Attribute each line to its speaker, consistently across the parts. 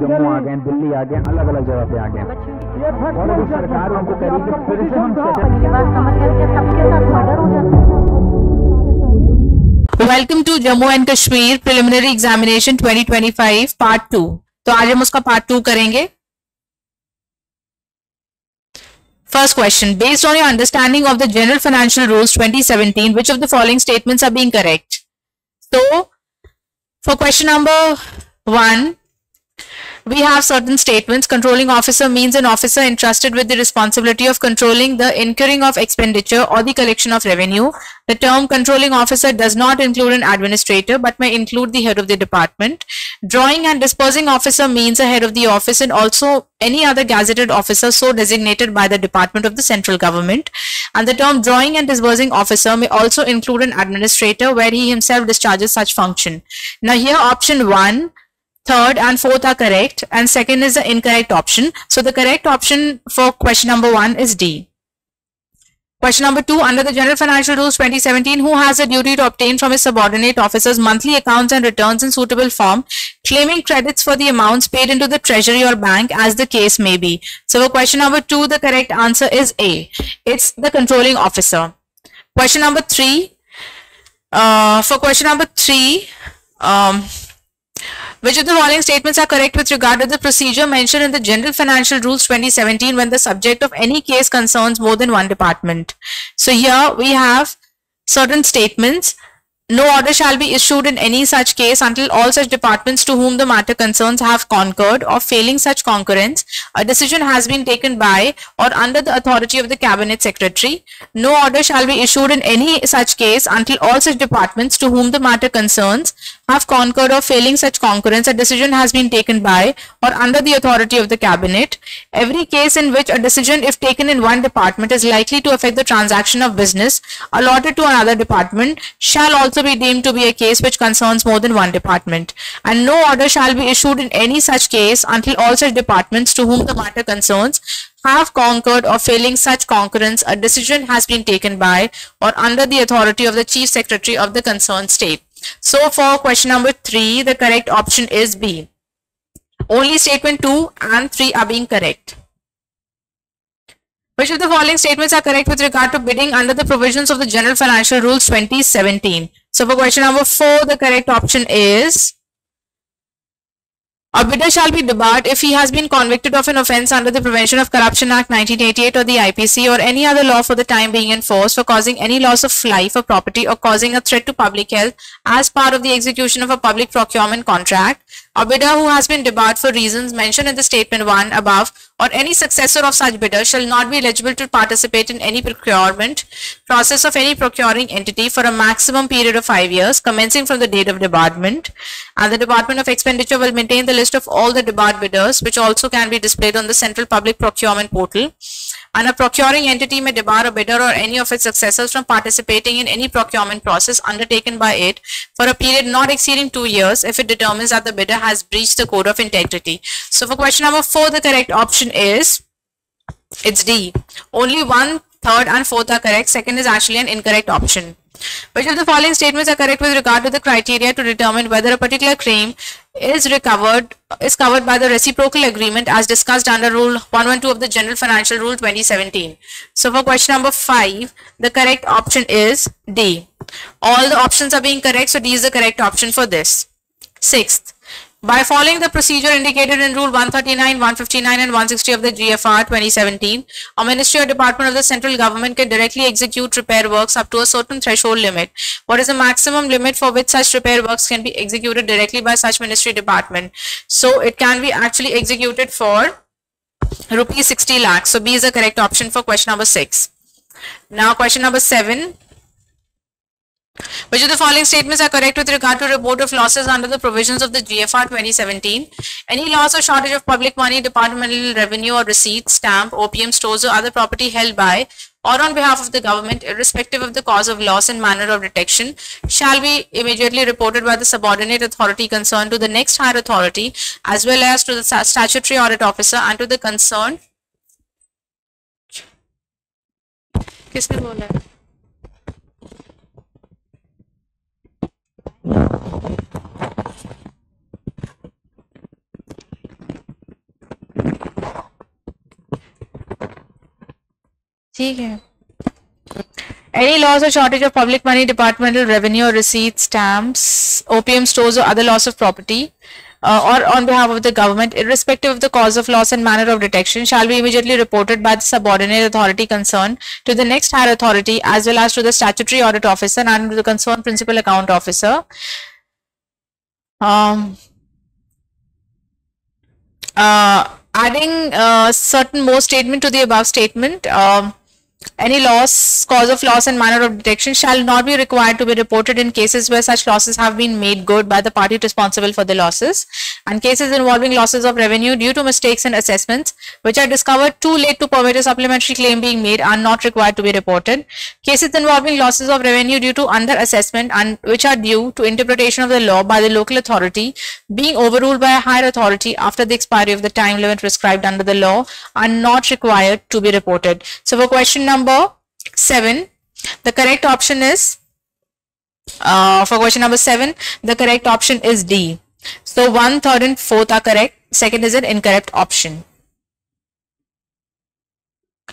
Speaker 1: जम्मू आ गए, दिल्ली आ गए, अलग अलग जगह पे आ गए, और अभी सरकार उनको कह रही है कि फिर से हम
Speaker 2: सबके साथ मर्डर हो जाता है।
Speaker 3: Welcome to Jammu and Kashmir preliminary examination 2025 part 2। तो आज हम उसका पार्ट 2 करेंगे। First question, based on your understanding of the General Financial Rules 2017, which of the following statements are being correct? So, for question number 1, we have certain statements. Controlling officer means an officer entrusted with the responsibility of controlling the incurring of expenditure or the collection of revenue. The term controlling officer does not include an administrator but may include the head of the department. Drawing and dispersing officer means a head of the office and also any other gazetted officer so designated by the department of the central government. And the term drawing and disbursing officer may also include an administrator where he himself discharges such function. Now here option 1, third and fourth are correct, and second is the incorrect option. So the correct option for question number 1 is D. Question number 2, under the General Financial Rules 2017, who has a duty to obtain from his subordinate officers monthly accounts and returns in suitable form, claiming credits for the amounts paid into the treasury or bank as the case may be? So for question number 2, the correct answer is A. It's the controlling officer. Question number 3, for question number 3, which of the following statements are correct with regard to the procedure mentioned in the General Financial Rules 2017 when the subject of any case concerns more than one department? So here we have certain statements. No order shall be issued in any such case until all such departments to whom the matter concerns have concurred, or failing such concurrence, a decision has been taken by or under the authority of the Cabinet Secretary. No order shall be issued in any such case until all such departments to whom the matter concerns have concurred, or failing such concurrence, a decision has been taken by or under the authority of the Cabinet. Every case in which a decision, if taken in one department, is likely to affect the transaction of business allotted to another department shall also be deemed to be a case which concerns more than one department. And no order shall be issued in any such case until all such departments to whom the matter concerns have concurred, or failing such concurrence, a decision has been taken by or under the authority of the Chief Secretary of the concerned state. So for question number 3, the correct option is B. Only statement 2 and 3 are being correct. Which of the following statements are correct with regard to bidding under the provisions of the General Financial Rules 2017? So for question number 4, the correct option is a bidder shall be debarred if he has been convicted of an offence under the Prevention of Corruption Act 1988 or the IPC or any other law for the time being in force for causing any loss of life or property or causing a threat to public health as part of the execution of a public procurement contract. A bidder who has been debarred for reasons mentioned in the statement 1 above, or any successor of such bidder, shall not be eligible to participate in any procurement process of any procuring entity for a maximum period of 5 years commencing from the date of debarment. And the Department of Expenditure will maintain the list of all the debarred bidders, which also can be displayed on the Central Public Procurement Portal. And a procuring entity may debar a bidder or any of its successors from participating in any procurement process undertaken by it for a period not exceeding 2 years if it determines that the bidder has breached the code of integrity. So for question number 4, the correct option is, it's D. Only 1, 3rd and 4th are correct. Second is actually an incorrect option. Which of the following statements are correct with regard to the criteria to determine whether a particular claim is covered by the reciprocal agreement as discussed under Rule 112 of the General Financial Rule 2017? So for question number 5, the correct option is D. All the options are being correct, so D is the correct option for this. 6th, by following the procedure indicated in Rule 139, 159 and 160 of the GFR 2017, a ministry or department of the central government can directly execute repair works up to a certain threshold limit. What is the maximum limit for which such repair works can be executed directly by such ministry department? So it can be actually executed for rupees 60 lakhs. So B is the correct option for question number 6. Now question number 7. Which of the following statements are correct with regard to report of losses under the provisions of the GFR 2017? Any loss or shortage of public money, departmental revenue or receipts, stamp, OPM stores or other property held by or on behalf of the government, irrespective of the cause of loss and manner of detection, shall be immediately reported by the subordinate authority concerned to the next higher authority, as well as to the statutory audit officer and to the concerned. किसने बोला है? ठीक है. Any loss or shortage of public money, departmental revenue or receipts, stamps, opium stores or other loss of property or on behalf of the government, irrespective of the cause of loss and manner of detection, shall be immediately reported by the subordinate authority concerned to the next higher authority as well as to the statutory audit officer and to the concerned principal account officer. Adding certain more statement to the above statement, any loss, cause of loss and manner of detection shall not be required to be reported in cases where such losses have been made good by the party responsible for the losses, and cases involving losses of revenue due to mistakes in assessments which are discovered too late to permit a supplementary claim being made are not required to be reported. Cases involving losses of revenue due to under assessment and which are due to interpretation of the law by the local authority being overruled by a higher authority after the expiry of the time limit prescribed under the law are not required to be reported. So for question number 7, the correct option is for question number 7, the correct option is D. So 1, 3rd and 4th are correct. Second is an incorrect option.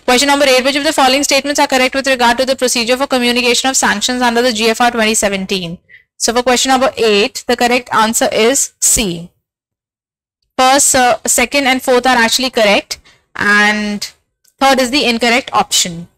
Speaker 3: Question number 8, which of the following statements are correct with regard to the procedure for communication of sanctions under the GFR 2017? So for question number 8, the correct answer is C. First, second and fourth are actually correct, and third is the incorrect option.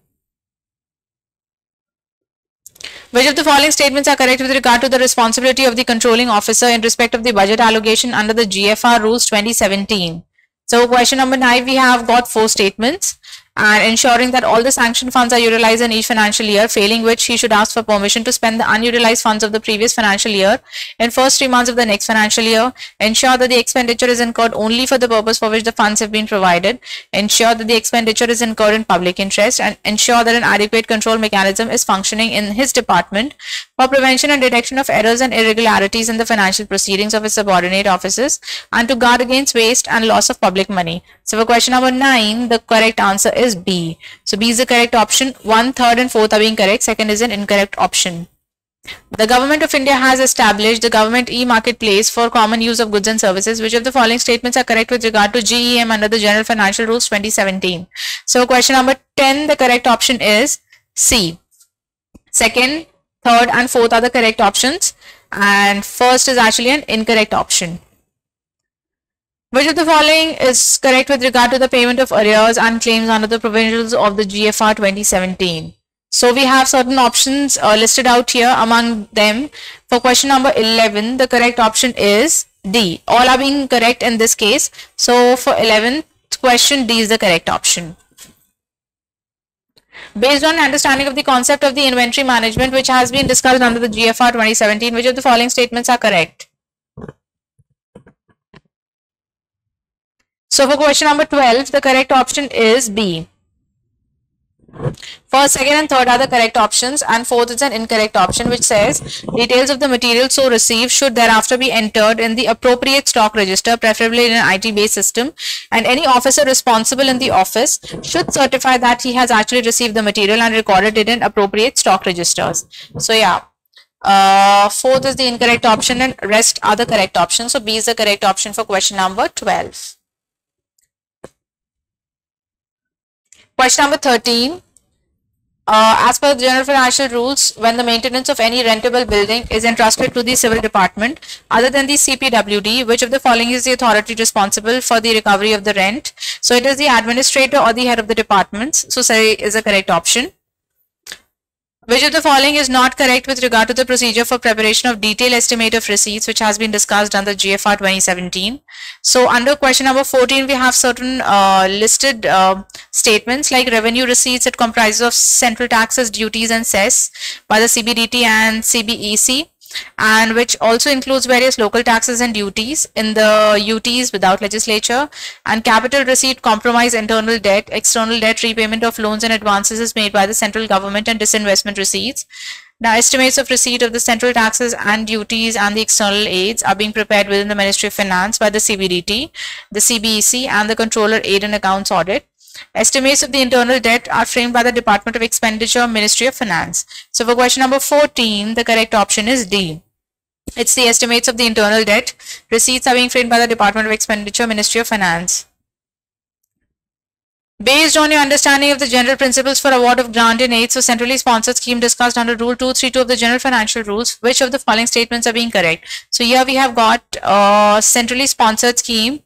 Speaker 3: Which of the following statements are correct with regard to the responsibility of the controlling officer in respect of the budget allocation under the GFR rules 2017? So question number 9, we have got 4 statements. And ensuring that all the sanctioned funds are utilized in each financial year, failing which he should ask for permission to spend the unutilized funds of the previous financial year in first 3 months of the next financial year. Ensure that the expenditure is incurred only for the purpose for which the funds have been provided. Ensure that the expenditure is incurred in public interest, and ensure that an adequate control mechanism is functioning in his department for prevention and detection of errors and irregularities in the financial proceedings of his subordinate offices, and to guard against waste and loss of public money. So for question number 9, the correct answer is B. So B is the correct option. 1, 3rd and 4th are being correct. Second is an incorrect option. The Government of India has established the Government e-Marketplace for common use of goods and services. Which of the following statements are correct with regard to GEM under the General Financial Rules 2017? So question number 10, the correct option is C. Second, third and fourth are the correct options, and first is actually an incorrect option. Which of the following is correct with regard to the payment of arrears and claims under the provisions of the GFR 2017? So we have certain options listed out here. Among them, for question number 11, the correct option is D. All are being correct in this case. So for 11th question, D is the correct option. Based on understanding of the concept of the inventory management which has been discussed under the GFR 2017, which of the following statements are correct? So for question number 12, the correct option is B. First, second and third are the correct options, and fourth is an incorrect option which says details of the material so received should thereafter be entered in the appropriate stock register, preferably in an IT-based system, and any officer responsible in the office should certify that he has actually received the material and recorded it in appropriate stock registers. So yeah, fourth is the incorrect option and rest are the correct options. So B is the correct option for question number 12. Question number 13. As per the General Financial Rules, when the maintenance of any rentable building is entrusted to the civil department other than the CPWD, which of the following is the authority responsible for the recovery of the rent? So it is the administrator or the head of the departments. So say is the correct option. Which of the following is not correct with regard to the procedure for preparation of detailed estimate of receipts which has been discussed under GFR 2017? So under question number 14, we have certain listed statements like revenue receipts. It comprises of central taxes, duties and cess by the CBDT and CBEC, and which also includes various local taxes and duties in the UTs without legislature, and capital receipt, compromise, internal debt, external debt, repayment of loans and advances is made by the central government, and disinvestment receipts. Now, estimates of receipt of the central taxes and duties and the external aids are being prepared within the Ministry of Finance by the CBDT, the CBEC and the Controller Aid and Accounts Audit. Estimates of the internal debt are framed by the Department of Expenditure, Ministry of Finance. So for question number 14, the correct option is D. It's the estimates of the internal debt. Receipts are being framed by the Department of Expenditure, Ministry of Finance. Based on your understanding of the general principles for award of grant in aid, so centrally sponsored scheme discussed under Rule 232 of the General Financial Rules, which of the following statements are being correct? So here we have got centrally sponsored scheme.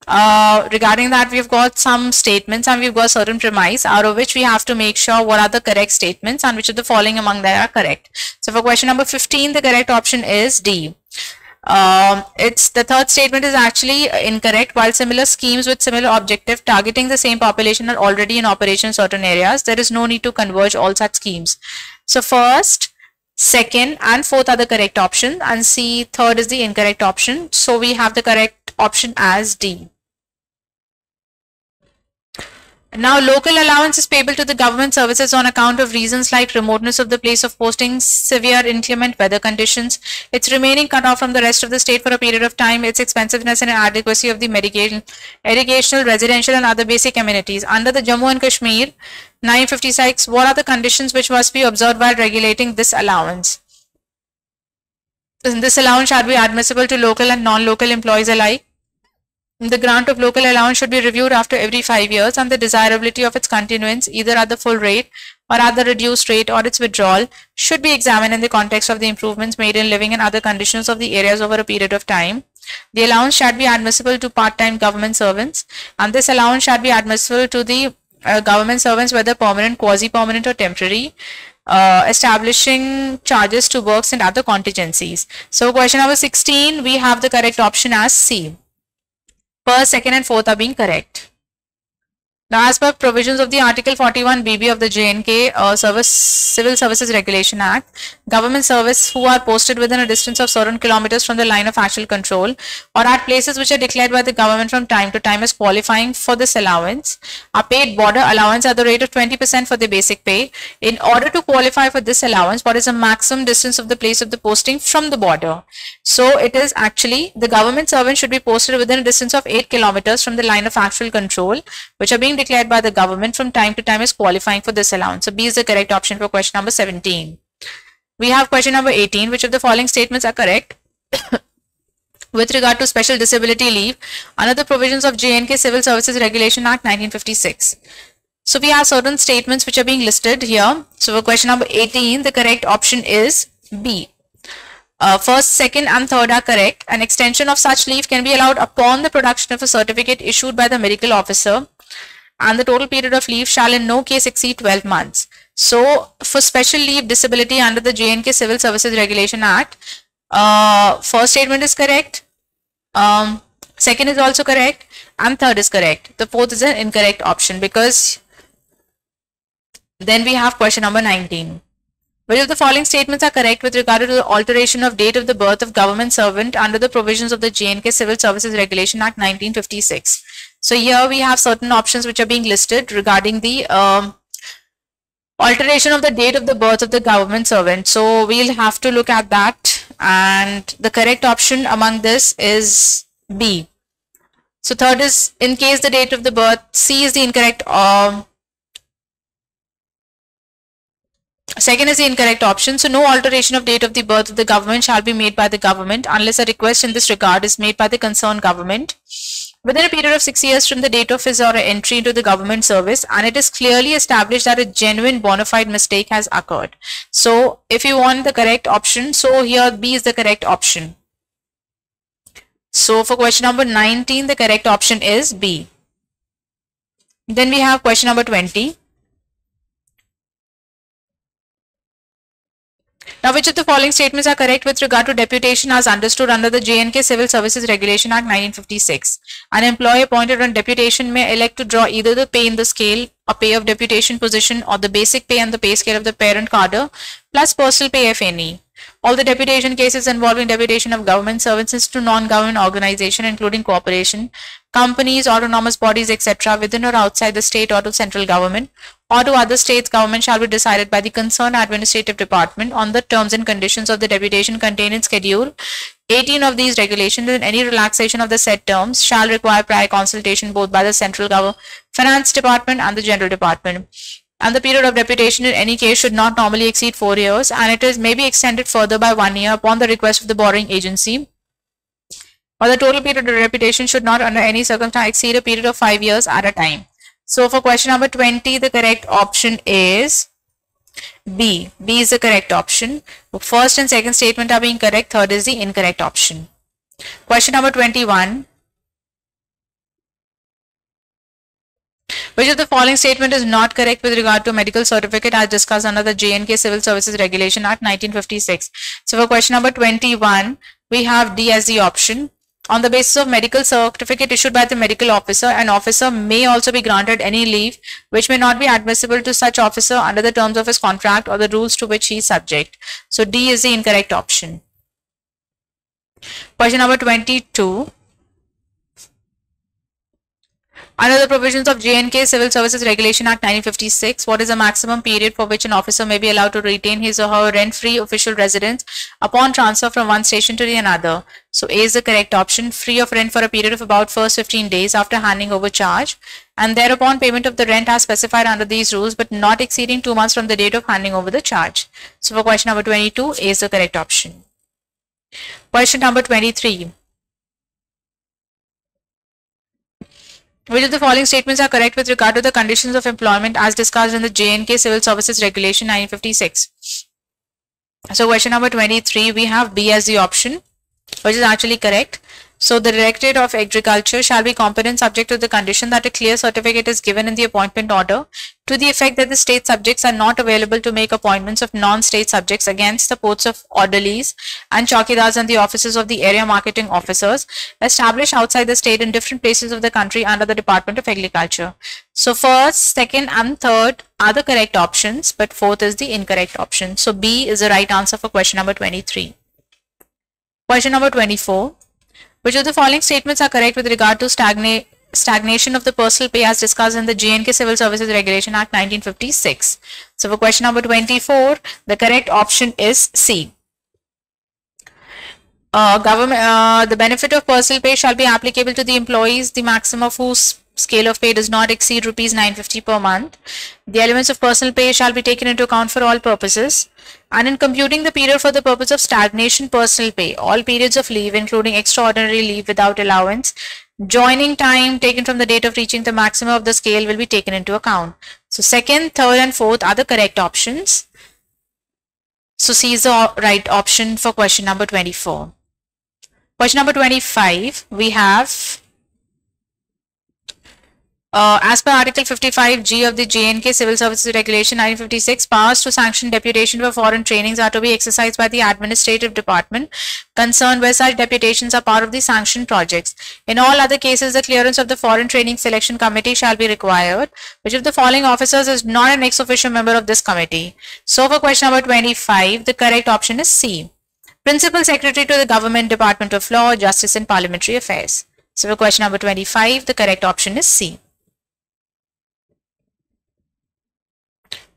Speaker 3: Regarding that, we've got some statements and we've got certain premise, out of which we have to make sure what are the correct statements and which of the following among them are correct. So for question number 15, the correct option is D. It's the third statement is actually incorrect. While similar schemes with similar objective targeting the same population are already in operation in certain areas, there is no need to converge all such schemes. So first, second and fourth are the correct option, and C, third is the incorrect option. So we have the correct option as D. Now, local allowance is payable to the government services on account of reasons like remoteness of the place of posting, severe inclement weather conditions, its remaining cut off from the rest of the state for a period of time, its expensiveness and inadequacy of the irrigational, residential and other basic amenities. Under the Jammu and Kashmir 956, what are the conditions which must be observed while regulating this allowance? This allowance shall be admissible to local and non-local employees alike. The grant of local allowance should be reviewed after every 5 years, and the desirability of its continuance, either at the full rate or at the reduced rate, or its withdrawal, should be examined in the context of the improvements made in living and other conditions of the areas over a period of time. The allowance shall be admissible to part-time government servants, and this allowance shall be admissible to the government servants, whether permanent, quasi-permanent or temporary, establishing charges to works and other contingencies. So question number 16, we have the correct option as C. First, second and fourth are being correct. Now, as per provisions of the Article 41 BB of the J&K Civil Services Regulation Act, government service who are posted within a distance of certain kilometers from the line of actual control or at places which are declared by the government from time to time as qualifying for this allowance are paid border allowance at the rate of 20% for the basic pay. In order to qualify for this allowance, what is the maximum distance of the place of the posting from the border? So it is actually the government servant should be posted within a distance of 8 kilometers from the line of actual control, which are being declared by the government from time to time as qualifying for this allowance. So B is the correct option for question number 17. We have question number 18. Which of the following statements are correct? With regard to special disability leave under the provisions of J&K Civil Services Regulation Act 1956. So we have certain statements which are being listed here. So for question number 18, the correct option is B. First, second and third are correct. An extension of such leave can be allowed upon the production of a certificate issued by the medical officer, and the total period of leave shall in no case exceed 12 months. So for special leave disability under the J&K Civil Services Regulation Act, first statement is correct, second is also correct, and third is correct. The fourth is an incorrect option, because then we have question number 19. Which of the following statements are correct with regard to the alteration of date of the birth of government servant under the provisions of the J&K Civil Services Regulation Act 1956? So here we have certain options which are being listed regarding the alteration of the date of the birth of the government servant. So we'll have to look at that, and the correct option among this is B. So third is in case the date of the birth. C is the incorrect. Second is the incorrect option. So no alteration of date of the birth of the government shall be made by the government unless a request in this regard is made by the concerned government within a period of 6 years from the date of his or her entry into the government service, and it is clearly established that a genuine bona fide mistake has occurred. So if you want the correct option, so here B is the correct option. So for question number 19, the correct option is B. Then we have question number 20. Now, which of the following statements are correct with regard to deputation as understood under the J&K Civil Services Regulation Act 1956? An employee appointed on deputation may elect to draw either the pay in the scale or pay of deputation position or the basic pay and the pay scale of the parent cadre plus personal pay if any. All the deputation cases involving deputation of government servants to non-government organization including corporation, companies, autonomous bodies, etc. within or outside the state or to central government or to other states government shall be decided by the concerned administrative department on the terms and conditions of the deputation contained in Schedule 18 of these regulations, and any relaxation of the said terms shall require prior consultation both by the central government, finance department and the general department. And the period of deputation in any case should not normally exceed 4 years, and it may be extended further by 1 year upon the request of the borrowing agency. Or the total period of deputation should not under any circumstance exceed a period of 5 years at a time. So for question number 20, the correct option is B. B is the correct option. First and second statement are being correct. Third is the incorrect option. Question number 21. Which of the following statement is not correct with regard to medical certificate as discussed under the J&K Civil Services Regulation Act 1956? So for question number 21, we have D as the option. On the basis of medical certificate issued by the medical officer, an officer may also be granted any leave which may not be admissible to such officer under the terms of his contract or the rules to which he is subject. So D is the incorrect option. Question number 22. Under the provisions of J&K Civil Services Regulation Act 1956, what is the maximum period for which an officer may be allowed to retain his or her rent-free official residence upon transfer from one station to the another? So A is the correct option, free of rent for a period of about first 15 days after handing over charge, and thereupon payment of the rent as specified under these rules, but not exceeding 2 months from the date of handing over the charge. So for question number 22, A is the correct option. Question number 23. Which of the following statements are correct with regard to the conditions of employment as discussed in the J&K Civil Services Regulation 1956? So question number 23, we have B as the option, which is actually correct. So the Directorate of Agriculture shall be competent subject to the condition that a clear certificate is given in the appointment order to the effect that the state subjects are not available to make appointments of non-state subjects against the posts of orderlies and chowkidars and the offices of the area marketing officers established outside the state in different places of the country under the Department of Agriculture. So first, second and third are the correct options, but fourth is the incorrect option. So B is the right answer for question number 23. Question number 24. Which of the following statements are correct with regard to stagnation of the personal pay as discussed in the J&K Civil Services Regulation Act 1956? So for question number 24, the correct option is C. The benefit of personal pay shall be applicable to the employees, the maximum of whose scale of pay does not exceed rupees 950 per month. The elements of personal pay shall be taken into account for all purposes. And in computing the period for the purpose of stagnation personal pay, all periods of leave, including extraordinary leave without allowance, joining time taken from the date of reaching the maximum of the scale will be taken into account. So second, third and fourth are the correct options. So C is the right option for question number 24. Question number 25, we have as per Article 55G of the J&K Civil Services Regulation 1956, powers to sanction deputation for foreign trainings are to be exercised by the administrative department concerned where such deputations are part of the sanctioned projects. In all other cases, the clearance of the Foreign Training Selection Committee shall be required. Which of the following officers is not an ex officio member of this committee? So for question number 25, the correct option is C. Principal Secretary to the Government Department of Law, Justice and Parliamentary Affairs. So for question number 25, the correct option is C.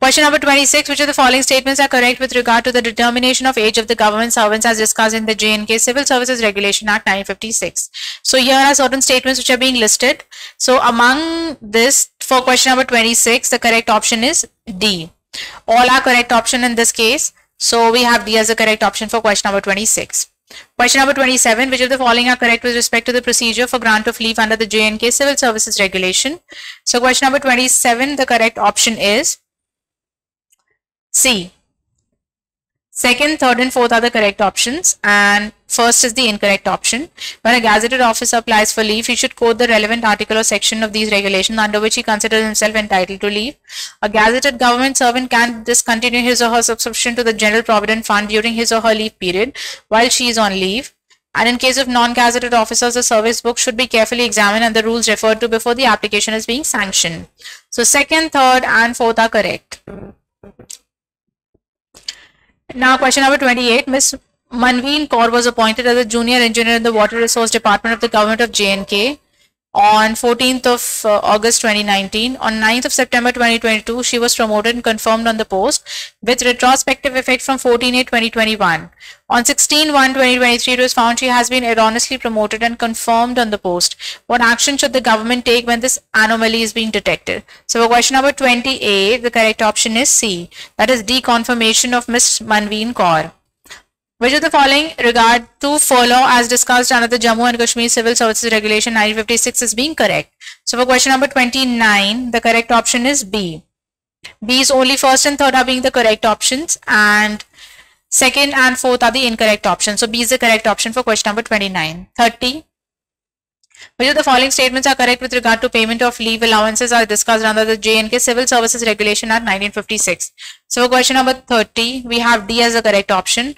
Speaker 3: Question number 26, which of the following statements are correct with regard to the determination of age of the government servants as discussed in the J&K Civil Services Regulation Act 1956? So here are certain statements which are being listed. So among this, for question number 26, the correct option is D. All are correct option in this case. So we have D as the correct option for question number 26. Question number 27, which of the following are correct with respect to the procedure for grant of leave under the J&K Civil Services Regulation? So question number 27, the correct option is C. Second, third and fourth are the correct options and first is the incorrect option. When a gazetted officer applies for leave, he should quote the relevant article or section of these regulations under which he considers himself entitled to leave. A gazetted government servant can discontinue his or her subscription to the General Provident Fund during his or her leave period while she is on leave. And in case of non-gazetted officers, the service book should be carefully examined and the rules referred to before the application is being sanctioned. So second, third and fourth are correct. Now question number 28, Ms. Manveen Kaur was appointed as a junior engineer in the Water Resource Department of the Government of J&K on 14th of August 2019. On 9th of September 2022, she was promoted and confirmed on the post with retrospective effect from 14/8/2021. On 16/1/2023, it was found she has been erroneously promoted and confirmed on the post. What action should the government take when this anomaly is being detected? So for question number 28, the correct option is C. That is deconfirmation of Ms. Manveen Kaur. Which of the following regard to furlough as discussed under the Jammu and Kashmir Civil Services Regulation 1956 is being correct? So for question number 29, the correct option is B. B is only first and third are being the correct options, and second and fourth are the incorrect options. So B is the correct option for question number 29. 30. Which of the following statements are correct with regard to payment of leave allowances are discussed under the J&K Civil Services Regulation Act 1956. So for question number 30, we have D as the correct option.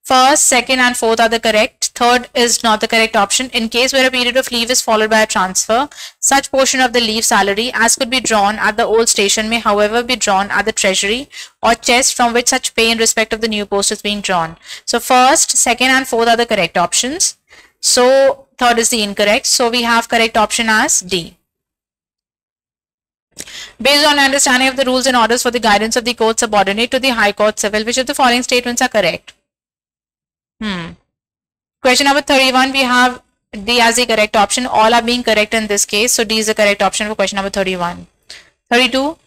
Speaker 3: First, second and fourth are the correct. Third is not the correct option. In case where a period of leave is followed by a transfer, such portion of the leave salary as could be drawn at the old station may however be drawn at the treasury or chest from which such pay in respect of the new post is being drawn. So first, second and fourth are the correct options. So third is the incorrect. So we have correct option as D. Based on understanding of the rules and orders for the guidance of the court subordinate to the High Court Civil, which of the following statements are correct? Question number 31, we have D as the correct option. All are being correct in this case. So D is the correct option for question number 31. 32,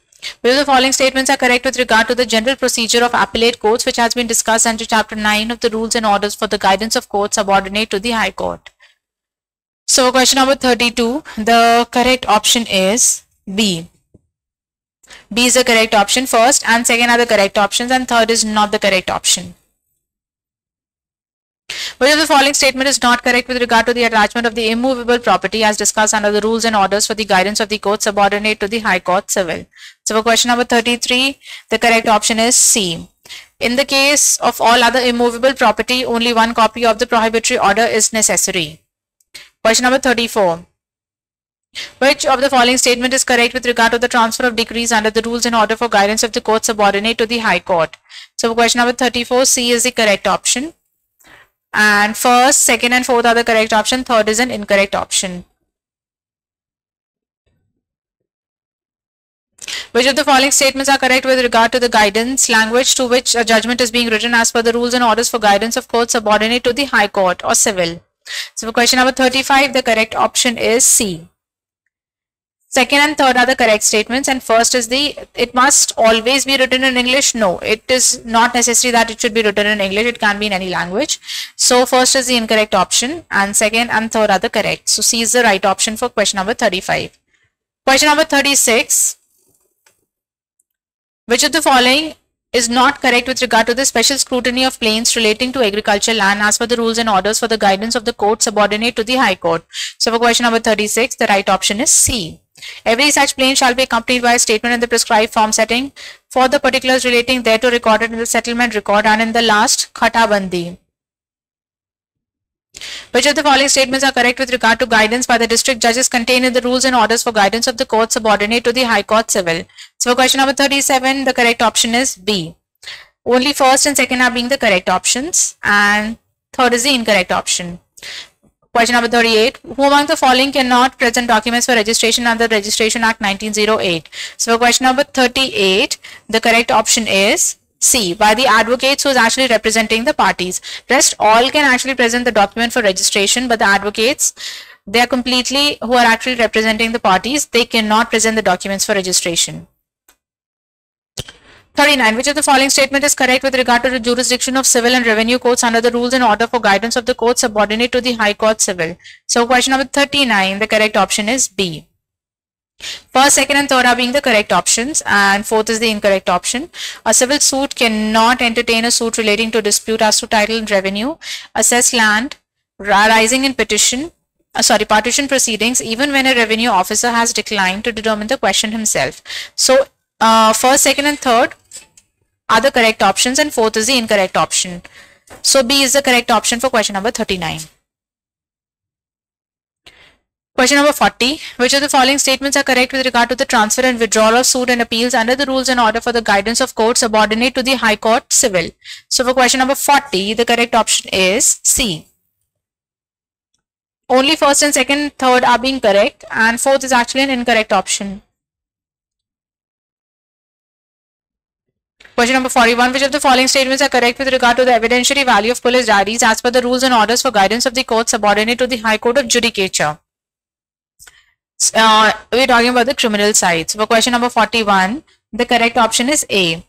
Speaker 3: which of the following statements are correct with regard to the general procedure of appellate courts, which has been discussed under chapter 9 of the rules and orders for the guidance of courts subordinate to the High Court. So for question number 32, the correct option is B. B is the correct option. First and second are the correct options, and third is not the correct option. Which of the following statement is not correct with regard to the attachment of the immovable property as discussed under the rules and orders for the guidance of the court subordinate to the High Court Civil? So for question number 33, the correct option is C. In the case of all other immovable property, only one copy of the prohibitory order is necessary. Question number 34. Which of the following statement is correct with regard to the transfer of decrees under the rules and order for guidance of the court subordinate to the High Court? So for question number 34, C is the correct option. And first, second and fourth are the correct option. Third is an incorrect option. Which of the following statements are correct with regard to the guidance language to which a judgment is being written as per the rules and orders for guidance of court subordinate to the High Court or Civil? So for question number 35, the correct option is C. Second and third are the correct statements, and first is it must always be written in English. No, it is not necessary that it should be written in English. It can be in any language. So first is the incorrect option, and second and third are the correct. So C is the right option for question number 35. Question number 36. Which of the following is not correct with regard to the special scrutiny of claims relating to agricultural land as per the rules and orders for the guidance of the court subordinate to the High Court? So for question number 36, the right option is C. Every such claim shall be accompanied by a statement in the prescribed form setting for the particulars relating thereto recorded in the settlement record and in the last khatabandi. Which of the following statements are correct with regard to guidance by the district judges contained in the rules and orders for guidance of the court subordinate to the High Court Civil? So for question number 37, the correct option is B. Only first and second are being the correct options, and third is the incorrect option. Question number 38. Who among the following cannot present documents for registration under the Registration Act 1908? So for question number 38, the correct option is C. By the advocates who is actually representing the parties. Rest all can actually present the document for registration, but the advocates, they are completely who are actually representing the parties. They cannot present the documents for registration. 39. Which of the following statement is correct with regard to the jurisdiction of civil and revenue courts under the rules and order for guidance of the court subordinate to the High Court Civil? So question number 39, the correct option is B. First, second and third are being the correct options, and fourth is the incorrect option. A civil suit cannot entertain a suit relating to dispute as to title and revenue, assessed land, arising in partition proceedings, even when a revenue officer has declined to determine the question himself. So first, second and third are the correct options, and fourth is the incorrect option. So B is the correct option for question number 39. Question number 40. Which of the following statements are correct with regard to the transfer and withdrawal of suit and appeals under the rules and order for the guidance of court subordinate to the High Court Civil? So for question number 40, the correct option is C. Only first and second, third are being correct, and fourth is actually an incorrect option. Question number 41. Which of the following statements are correct with regard to the evidentiary value of police diaries as per the rules and orders for guidance of the court subordinate to the High Court of Judicature? We're talking about the criminal side. So for question number 41, the correct option is A.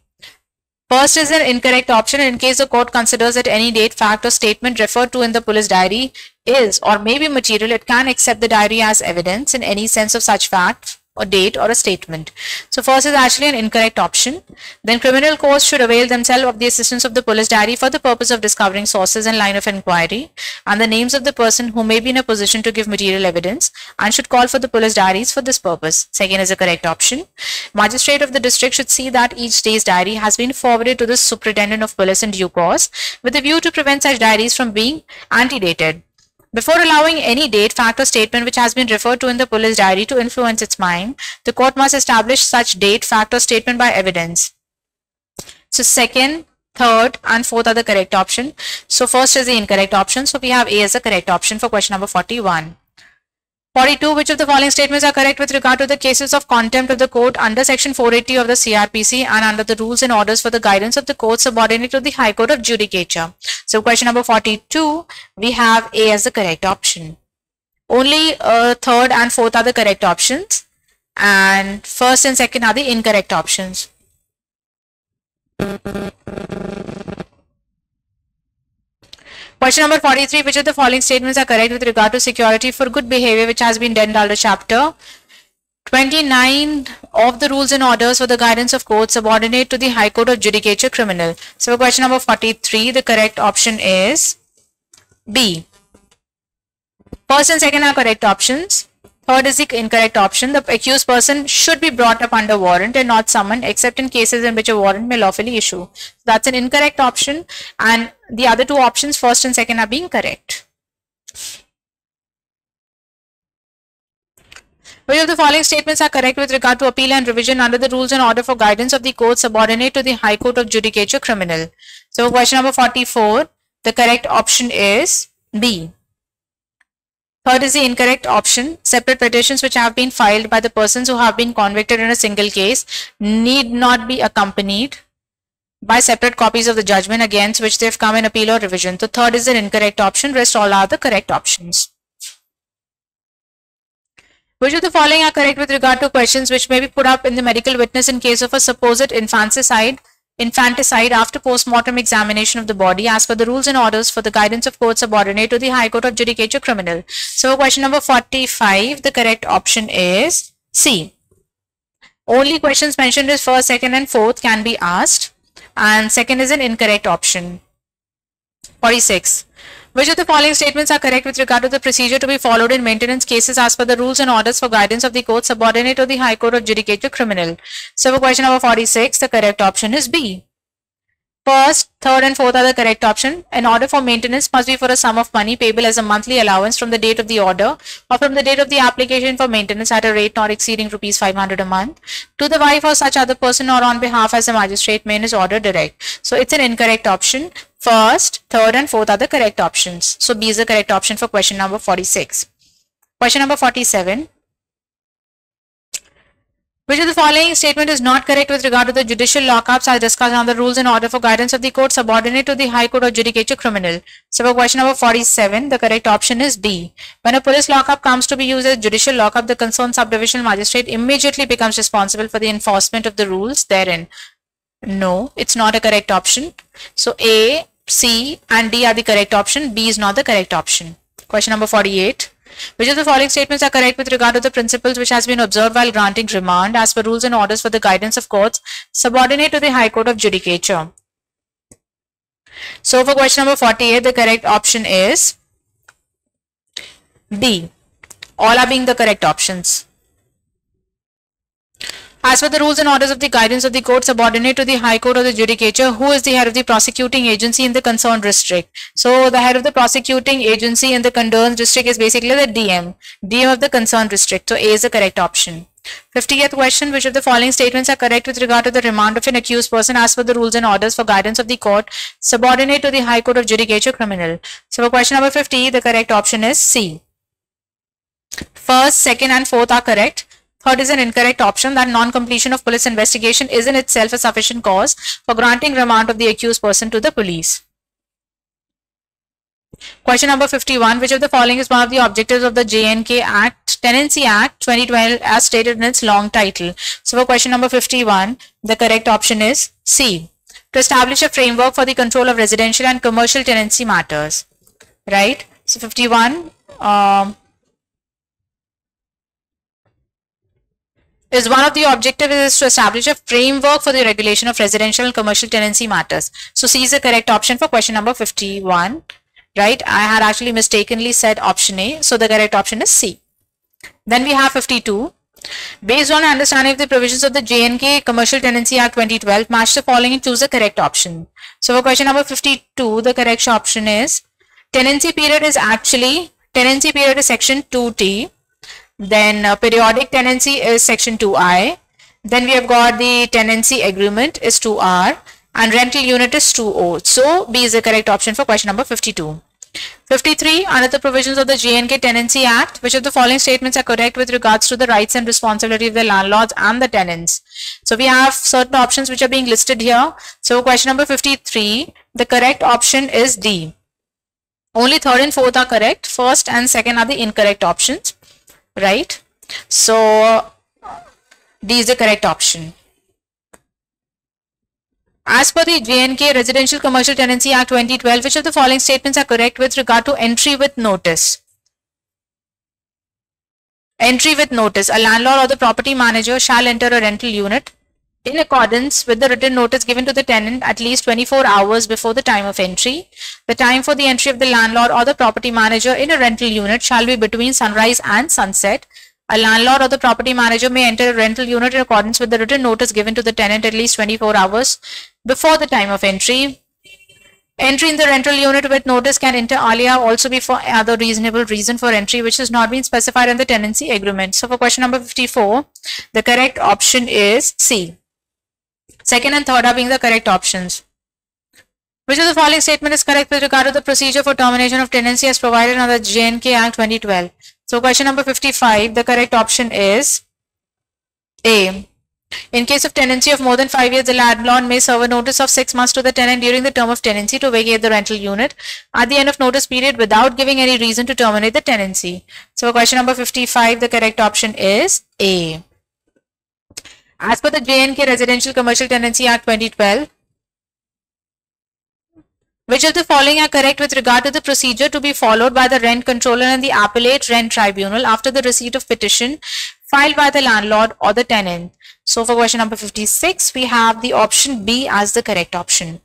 Speaker 3: First is an incorrect option. In case the court considers that any date, fact, or statement referred to in the police diary is or may be material, it can accept the diary as evidence in any sense of such fact or date or a statement. So first is actually an incorrect option. Then criminal courts should avail themselves of the assistance of the police diary for the purpose of discovering sources and line of inquiry and the names of the person who may be in a position to give material evidence, and should call for the police diaries for this purpose. Second is a correct option. Magistrate of the district should see that each day's diary has been forwarded to the superintendent of police in due course with a view to prevent such diaries from being antedated. Before allowing any date, fact, or statement which has been referred to in the police diary to influence its mind, the court must establish such date, fact, or statement by evidence. So second, third, and fourth are the correct option. So first is the incorrect option. So we have A as the correct option for question number 41. 42. Which of the following statements are correct with regard to the cases of contempt of the court under section 480 of the CRPC and under the rules and orders for the guidance of the court subordinate to the High Court of Judicature? So question number 42, we have A as the correct option. Only third and fourth are the correct options, and first and second are the incorrect options. Question number 43, which of the following statements are correct with regard to security for good behavior which has been done under chapter 29 of the rules and orders for the guidance of courts subordinate to the High Court of Judicature Criminal? So question number 43, the correct option is B. First and second are correct options. Third is the incorrect option. The accused person should be brought up under warrant and not summoned except in cases in which a warrant may lawfully issue. That's an incorrect option, and the other two options, first and second, are being correct. Which of the following statements are correct with regard to appeal and revision under the rules and order for guidance of the court subordinate to the High Court of Judicature Criminal? So question number 44, the correct option is B. Third is the incorrect option. Separate petitions which have been filed by the persons who have been convicted in a single case need not be accompanied by separate copies of the judgment against which they have come in appeal or revision. So third is the incorrect option. Rest all are the correct options. Which of the following are correct with regard to questions which may be put up in the medical witness in case of a supposed infanticide after post-mortem examination of the body as per the rules and orders for the guidance of court subordinate to the High Court of Judicature Criminal? So question number 45, the correct option is C. Only questions mentioned as first, second, and fourth can be asked, and second is an incorrect option. 46. Which of the following statements are correct with regard to the procedure to be followed in maintenance cases as per the rules and orders for guidance of the court subordinate to the High Court of Judicature Criminal? So for question number 46, the correct option is B. First, third, and fourth are the correct option. An order for maintenance must be for a sum of money payable as a monthly allowance from the date of the order or from the date of the application for maintenance at a rate not exceeding rupees 500 a month to the wife or such other person or on behalf as the magistrate may in his order direct. So it's an incorrect option. First, third, and fourth are the correct options. So B is the correct option for question number 46. Question number 47. Which of the following statement is not correct with regard to the judicial lockups as discussed on the rules and order for guidance of the court subordinate to the High Court of Judicature Criminal? So for question number 47, the correct option is D. When a police lockup comes to be used as judicial lockup, the concerned subdivisional magistrate immediately becomes responsible for the enforcement of the rules therein. No, it's not a correct option. So A, C, and D are the correct option. B is not the correct option. Question number 48. Which of the following statements are correct with regard to the principles which has been observed while granting remand as per rules and orders for the guidance of courts subordinate to the High Court of Judicature? So for question number 48, the correct option is D. All are being the correct options. As per the rules and orders of the guidance of the court subordinate to the High Court of the Judicature, who is the head of the prosecuting agency in the concerned district? So the head of the prosecuting agency in the concerned district is basically the DM of the concerned district. So A is the correct option. 50th question. Which of the following statements are correct with regard to the remand of an accused person as per the rules and orders for guidance of the court subordinate to the High Court of Judicature Criminal? So for question number 50, the correct option is C. First, second, and fourth are correct. Third is an incorrect option, that non-completion of police investigation is in itself a sufficient cause for granting remand of the accused person to the police. Question number 51. Which of the following is one of the objectives of the J&K Act, Tenancy Act 2012 as stated in its long title? So for question number 51, the correct option is C. to establish a framework for the control of residential and commercial tenancy matters, right? So 51 is one of the objectives is to establish a framework for the regulation of residential and commercial tenancy matters. So C is the correct option for question number 51, right? I had actually mistakenly said option A, so the correct option is C. Then we have 52. Based on understanding of the provisions of the J&K Commercial Tenancy Act 2012, match the following and choose the correct option. So for question number 52, the correct option is tenancy period is section 2T. Then periodic tenancy is section 2I. Then we have got the tenancy agreement is 2R and rental unit is 2O. So B is the correct option for question number 52. 53. Under the provisions of the J&K Tenancy Act, which of the following statements are correct with regards to the rights and responsibility of the landlords and the tenants? So we have certain options which are being listed here. So question number 53, the correct option is D. Only third and fourth are correct. First and second are the incorrect options, right? So D is the correct option. As per the J&K Residential Commercial Tenancy Act 2012, which of the following statements are correct with regard to entry with notice? Entry with notice. A landlord or the property manager shall enter a rental unit in accordance with the written notice given to the tenant at least 24 hours before the time of entry. The time for the entry of the landlord or the property manager in a rental unit shall be between sunrise and sunset. A landlord or the property manager may enter a rental unit in accordance with the written notice given to the tenant at least 24 hours before the time of entry. Entry in the rental unit with notice can inter alia also be for other reasonable reason for entry which has not been specified in the tenancy agreement. So for question number 54, the correct option is C. Second and third are being the correct options. Which of the following statement is correct with regard to the procedure for termination of tenancy as provided under the J&K Act 2012? So question number 55, the correct option is A. In case of tenancy of more than 5 years, the landlord may serve a notice of 6 months to the tenant during the term of tenancy to vacate the rental unit at the end of notice period without giving any reason to terminate the tenancy. So question number 55, the correct option is A. As per the J&K Residential Commercial Tenancy Act 2012, which of the following are correct with regard to the procedure to be followed by the rent controller and the appellate rent tribunal after the receipt of petition filed by the landlord or the tenant? So for question number 56, we have the option B as the correct option.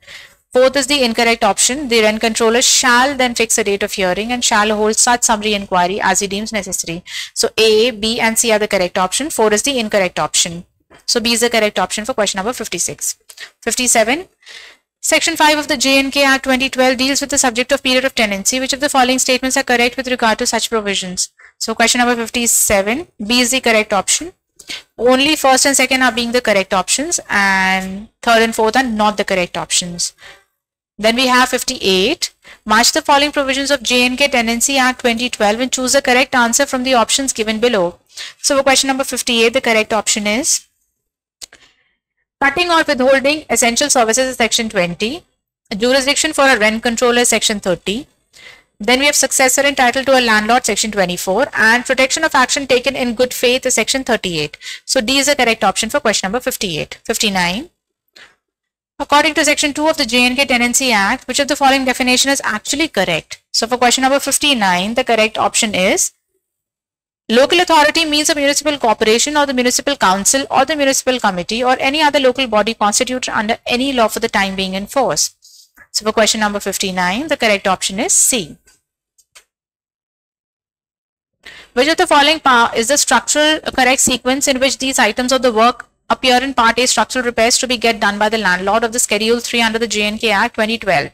Speaker 3: Fourth is the incorrect option. The rent controller shall then fix a date of hearing and shall hold such summary inquiry as he deems necessary. So A, B and C are the correct option. 4 is the incorrect option. So B is the correct option for question number 56. 57. Section 5 of the J&K Act 2012 deals with the subject of period of tenancy. Which of the following statements are correct with regard to such provisions? So question number 57, B is the correct option. Only first and second are being the correct options and third and fourth are not the correct options. Then we have 58. Match the following provisions of J&K Tenancy Act 2012 and choose the correct answer from the options given below. So for question number 58, the correct option is cutting or withholding essential services is section 20. Jurisdiction for a rent controller is section 30. Then we have successor and title to a landlord, section 24, and protection of action taken in good faith is section 38. So D is the correct option for question number 58. 59. According to section 2 of the J&K Tenancy Act, which of the following definition is actually correct? So for question number 59, the correct option is local authority means a municipal corporation or the municipal council or the municipal committee or any other local body constituted under any law for the time being in force. So for question number 59, the correct option is C. Which of the following is the structural correct sequence in which these items of the work appear in Part A, structural repairs to be get done by the landlord of the Schedule 3 under the J&K Act 2012.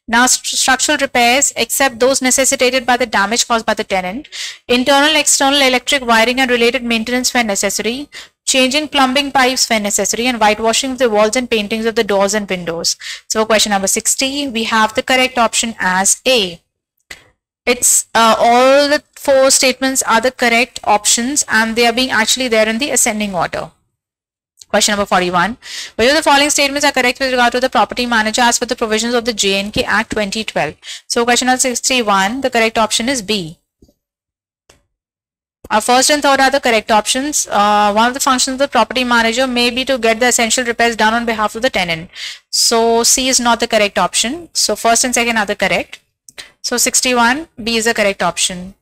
Speaker 3: Now, structural repairs, except those necessitated by the damage caused by the tenant, internal, external electric wiring and related maintenance when necessary, changing plumbing pipes when necessary, and whitewashing of the walls and paintings of the doors and windows. So, question number 60, we have the correct option as A. It's all the 4 statements are the correct options and they are being actually there in the ascending order. Question number 41. Which of the following statements are correct with regard to the property manager as per the provisions of the J&K Act 2012? So question number 61, the correct option is B. Our first and third are the correct options. One of the functions of the property manager may be to get the essential repairs done on behalf of the tenant. So C is not the correct option. So first and second are the correct. So 61, B is the correct option.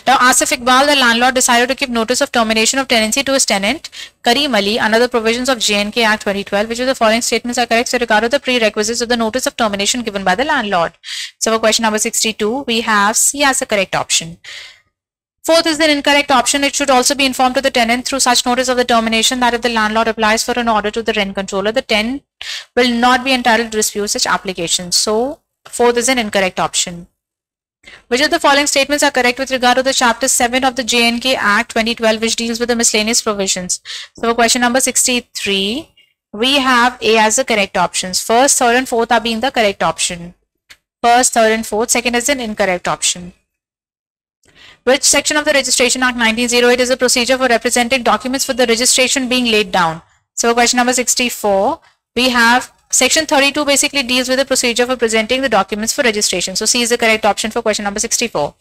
Speaker 3: Now, Asif Iqbal, the landlord, decided to give notice of termination of tenancy to his tenant, Kareem Ali, under the provisions of J&K Act 2012, which of the following statements are correct with regard to the prerequisites of the notice of termination given by the landlord. So, for question number 62, we have C as the correct option. Fourth is the incorrect option. It should also be informed to the tenant through such notice of the termination that if the landlord applies for an order to the rent controller, the tenant will not be entitled to dispute such application. So, fourth is an incorrect option. Which of the following statements are correct with regard to the chapter 7 of the J&K Act 2012, which deals with the miscellaneous provisions? So for question number 63, we have A as the correct options. First, third and fourth are being the correct option. First, third and fourth. Second is an incorrect option. Which section of the Registration Act 1908 is a procedure for representing documents for the registration being laid down? So question number 64, we have Section 32 basically deals with the procedure for presenting the documents for registration. So C is the correct option for question number 64.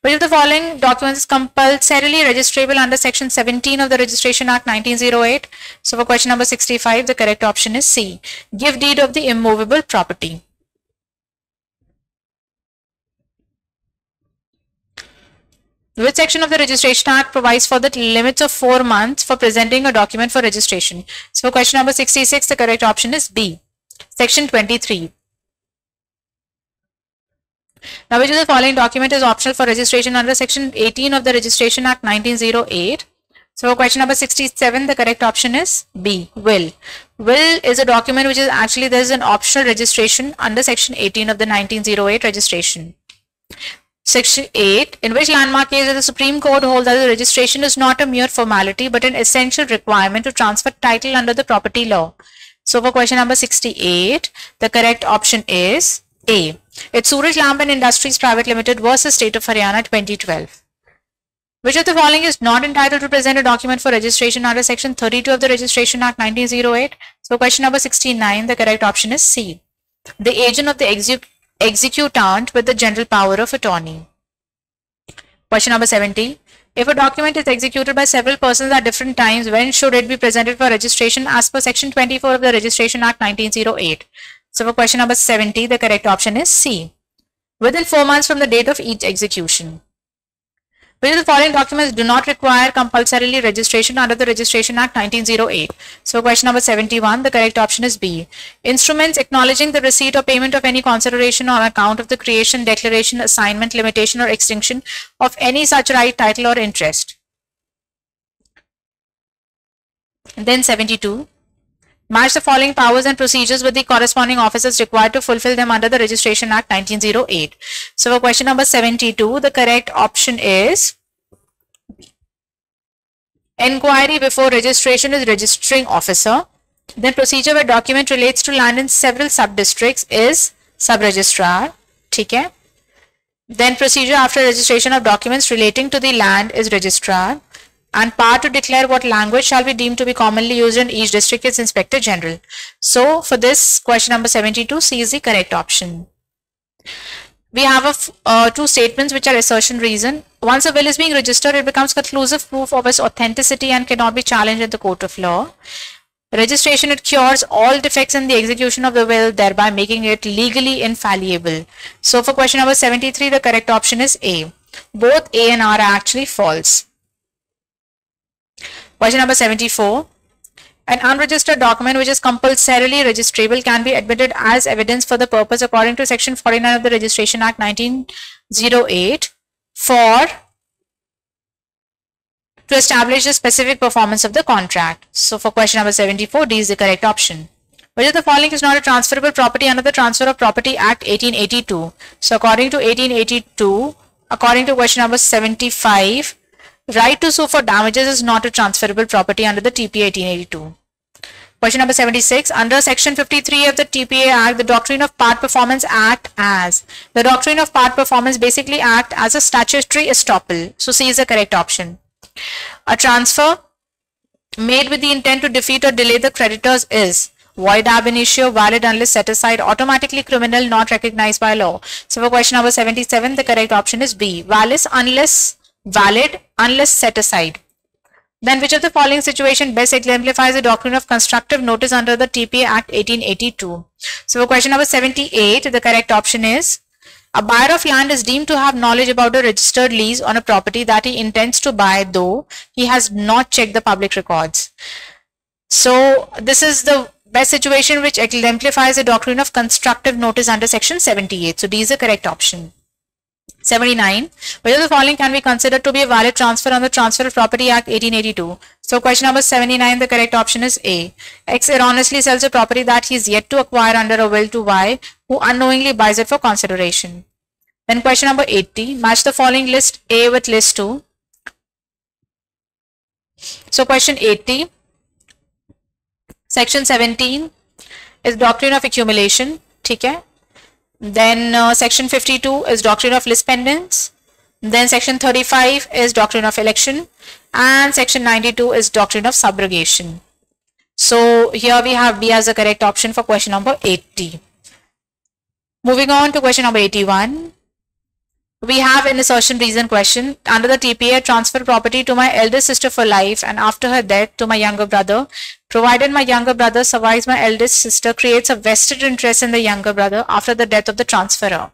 Speaker 3: Which of the following documents is compulsorily registrable under Section 17 of the Registration Act 1908? So for question number 65, the correct option is C. Give deed of the immovable property. Which section of the Registration Act provides for the limits of 4 months for presenting a document for registration? So for question number 66, the correct option is B. Section 23. Now, which of the following document is optional for registration under Section 18 of the Registration Act 1908? So for question number 67, the correct option is B. Will. Will is a document which is actually, there is an optional registration under Section 18 of the 1908 registration. Section 8, in which landmark case the Supreme Court holds that the registration is not a mere formality but an essential requirement to transfer title under the property law. So for question number 68, the correct option is A. It's Suraj Lamp and Industries Private Limited versus State of Haryana 2012. Which of the following is not entitled to present a document for registration under Section 32 of the Registration Act 1908? So question number 69, the correct option is C. The agent of the executant with the general power of attorney. Question number 70. If a document is executed by several persons at different times, when should it be presented for registration as per Section 24 of the Registration Act 1908? So for question number 70, the correct option is C. Within 4 months from the date of each execution. Which of the following documents do not require compulsorily registration under the Registration Act 1908? So question number 71, the correct option is B. Instruments acknowledging the receipt or payment of any consideration on account of the creation, declaration, assignment, limitation or extinction of any such right, title or interest. And then 72. Match the following powers and procedures with the corresponding officers required to fulfill them under the Registration Act 1908. So for question number 72, the correct option is Inquiry before registration is registering officer. Then procedure where document relates to land in several sub-districts is sub-registrar. Okay. Then procedure after registration of documents relating to the land is registrar. And power to declare what language shall be deemed to be commonly used in each district is Inspector General. So for this question number 72, C is the correct option. We have two statements which are assertion reason. Once a will is being registered, it becomes conclusive proof of its authenticity and cannot be challenged in the court of law. Registration, it cures all defects in the execution of the will, thereby making it legally infallible. So for question number 73, the correct option is A. Both A and R are actually false. Question number 74. An unregistered document which is compulsorily registrable can be admitted as evidence for the purpose according to Section 49 of the Registration Act 1908 to establish the specific performance of the contract. So for question number 74, D is the correct option. Which of the following is not a transferable property under the Transfer of Property Act 1882? So according to 1882, according to question number 75, right to sue for damages is not a transferable property under the TPA 1882. Question number 76. Under Section 53 of the TPA Act, the Doctrine of Part Performance Act as. The Doctrine of Part Performance basically act as a statutory estoppel. So C is the correct option. A transfer made with the intent to defeat or delay the creditors is void ab initio, valid unless set aside, automatically criminal, not recognized by law. So for question number 77, the correct option is B, valid unless set aside. Then which of the following situation best exemplifies the doctrine of constructive notice under the TPA Act 1882? So for question number 78, the correct option is a buyer of land is deemed to have knowledge about a registered lease on a property that he intends to buy, though he has not checked the public records. So this is the best situation which exemplifies the doctrine of constructive notice under section 78. So D is the correct option. 79. Which of the following can be considered to be a valid transfer on the Transfer of Property Act 1882? So question number 79, the correct option is A. X erroneously sells a property that he is yet to acquire under a will to Y, who unknowingly buys it for consideration. Then question number 80. Match the following list A with list 2. So question 80. Section 17 is doctrine of accumulation. Okay. Then section 52 is doctrine of lis pendens. Then section 35 is doctrine of election, and section 92 is doctrine of subrogation. So here we have B as the correct option for question number 80. Moving on to question number 81. We have an assertion reason question. Under the TPA, transfer property to my elder sister for life and after her death to my younger brother, provided my younger brother survives my eldest sister, creates a vested interest in the younger brother after the death of the transferor.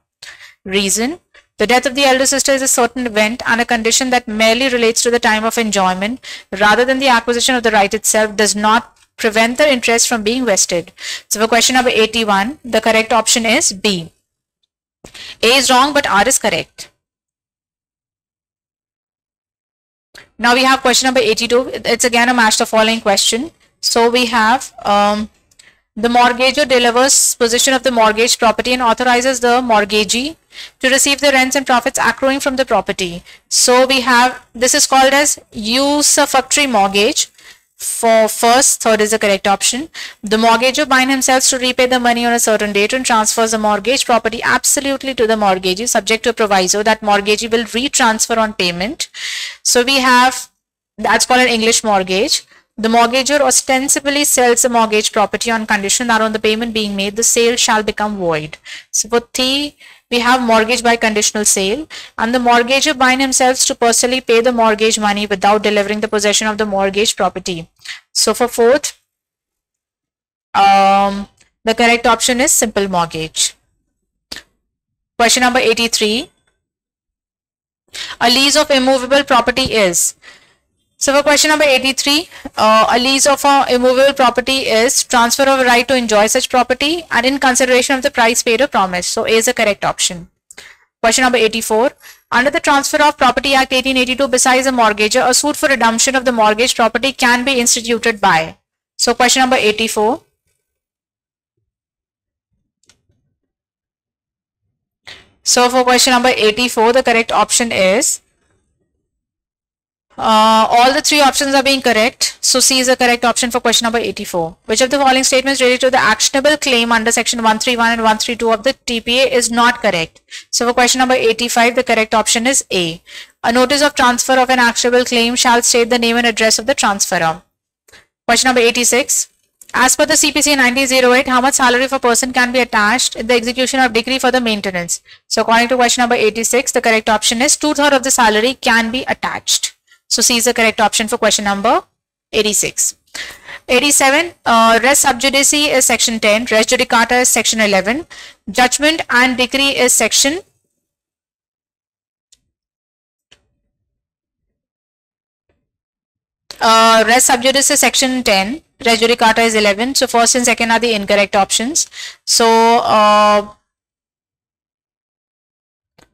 Speaker 3: Reason: the death of the elder sister is a certain event and a condition that merely relates to the time of enjoyment rather than the acquisition of the right itself, does not prevent the interest from being vested. So for question number 81, the correct option is B. A is wrong, but R is correct. Now we have question number 82. It's again a match the following question. So we have the mortgagor delivers possession of the mortgaged property and authorizes the mortgagee to receive the rents and profits accruing from the property. So we have, this is called as usufructory mortgage. For first, third is the correct option. The mortgagor binds himself to repay the money on a certain date and transfers the mortgage property absolutely to the mortgagee, subject to a proviso that mortgagee will retransfer on payment. So we have, that's called an English mortgage. The mortgagor ostensibly sells the mortgage property on condition that on the payment being made, the sale shall become void. So for T, we have mortgage by conditional sale, and the mortgagor binds himself to personally pay the mortgage money without delivering the possession of the mortgage property. So for fourth, the correct option is simple mortgage. Question number 83. A lease of immovable property is. So for question number 83, a lease of a immovable property is transfer of a right to enjoy such property and in consideration of the price paid or promised. So A is the correct option. Question number 84, under the Transfer of Property Act 1882, besides a mortgagor, a suit for redemption of the mortgage property can be instituted by. So question number 84. So for question number 84, the correct option is all the three options are being correct. So C is the correct option for question number 84. Which of the following statements related to the actionable claim under section 131 and 132 of the TPA is not correct? So for question number 85, the correct option is A. A notice of transfer of an actionable claim shall state the name and address of the transferor. Question number 86. As per the CPC 1908, how much salary for person can be attached in the execution of decree for the maintenance? So according to question number 86, the correct option is 2/3 of the salary can be attached. So C is the correct option for question number 86. 87, res sub judice is section 10, res judicata is section 11, judgment and decree is section res sub judice is section 10, res judicata is 11. So first and second are the incorrect options. So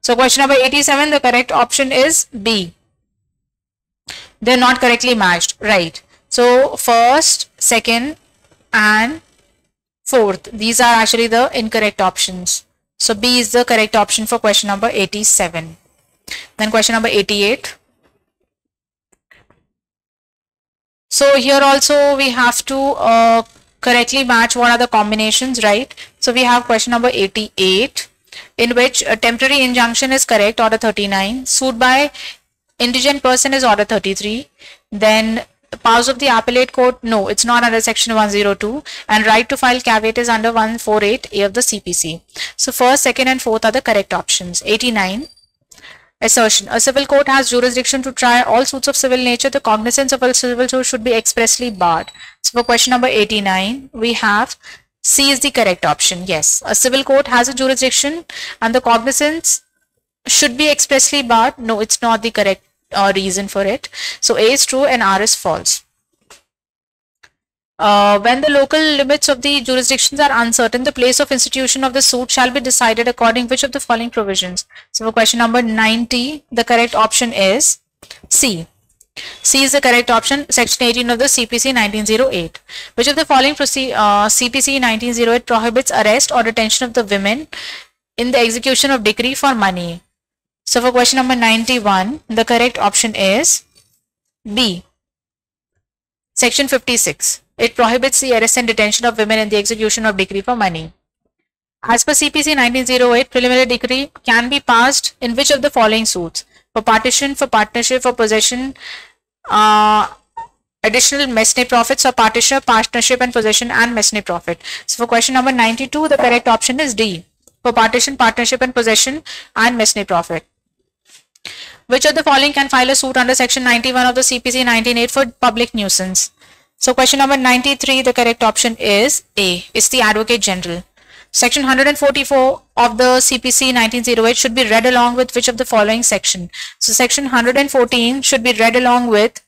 Speaker 3: question number 87, the correct option is B. They're not correctly matched, right? So first, second and fourth, these are actually the incorrect options. So B is the correct option for question number 87. Then question number 88. So here also we have to correctly match what are the combinations, right? So we have question number 88, in which a temporary injunction is correct, order 39, sued by indigent person is order 33, then powers of the appellate court, no, it's not under section 102, and right to file caveat is under 148A of the CPC. So first, second and fourth are the correct options. 89. Assertion. A civil court has jurisdiction to try all suits of civil nature. The cognizance of a civil suit should be expressly barred. So for question number 89, we have C is the correct option. Yes, a civil court has a jurisdiction and the cognizance should be expressly barred. No, it's not the correct reason for it. So A is true and R is false. When the local limits of the jurisdictions are uncertain, the place of institution of the suit shall be decided according which of the following provisions. So for question number 90, the correct option is C. C is the correct option, section 18 of the CPC 1908. Which of the following CPC 1908 prohibits arrest or detention of the women in the execution of decree for money? So for question number 91, the correct option is B. Section 56. It prohibits the arrest and detention of women in the execution of decree for money. As per CPC 1908, preliminary decree can be passed in which of the following suits? For partition, for partnership, for possession, additional mesne profits, or partition, partnership and possession and mesne profit. So for question number 92, the correct option is D. For partition, partnership and possession and mesne profit. Which of the following can file a suit under section 91 of the CPC 1908 for public nuisance? So question number 93, the correct option is A. It's the Advocate General. Section 144 of the CPC 1908 should be read along with which of the following section? So section 114 should be read along with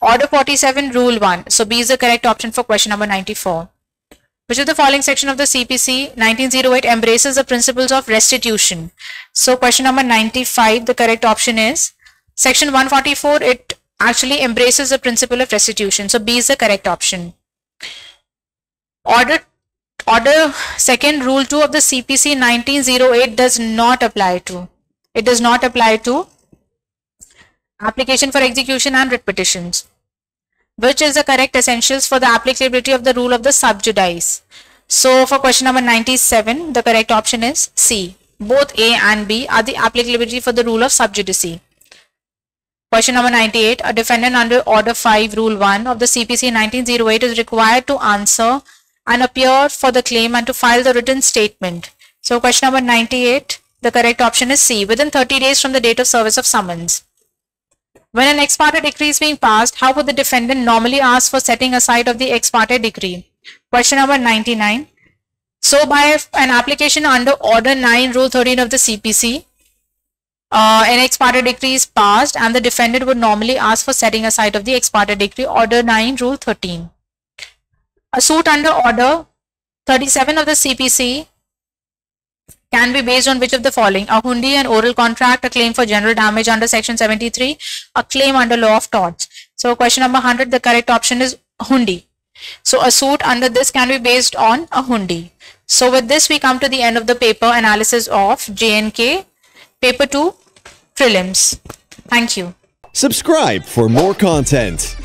Speaker 3: Order 47, Rule 1. So B is the correct option for question number 94. Which of the following section of the CPC 1908 embraces the principles of restitution? So question number 95, the correct option is section 144. It actually embraces the principle of restitution. So B is the correct option. Order second, Rule 2 of the CPC 1908 does not apply to. It does not apply to application for execution and writ petitions. Which is the correct essentials for the applicability of the rule of the sub judice? So for question number 97, the correct option is C. Both A and B are the applicability for the rule of sub judice. Question number 98, a defendant under Order 5, Rule 1 of the CPC 1908 is required to answer and appear for the claim and to file the written statement. So question number 98, the correct option is C, within 30 days from the date of service of summons. When an ex parte decree is being passed, how would the defendant normally ask for setting aside of the ex parte decree? Question number 99. So by an application under Order 9, Rule 13 of the CPC, an ex parte decree is passed and the defendant would normally ask for setting aside of the ex parte decree, Order 9, Rule 13. A suit under Order 37 of the CPC can be based on which of the following? A hundi, an oral contract, a claim for general damage under section 73, a claim under law of torts. So question number 100, the correct option is hundi. So a suit under this can be based on a hundi. So with this we come to the end of the paper analysis of JNK Paper 2 Prelims. Thank you.
Speaker 4: Subscribe for more content.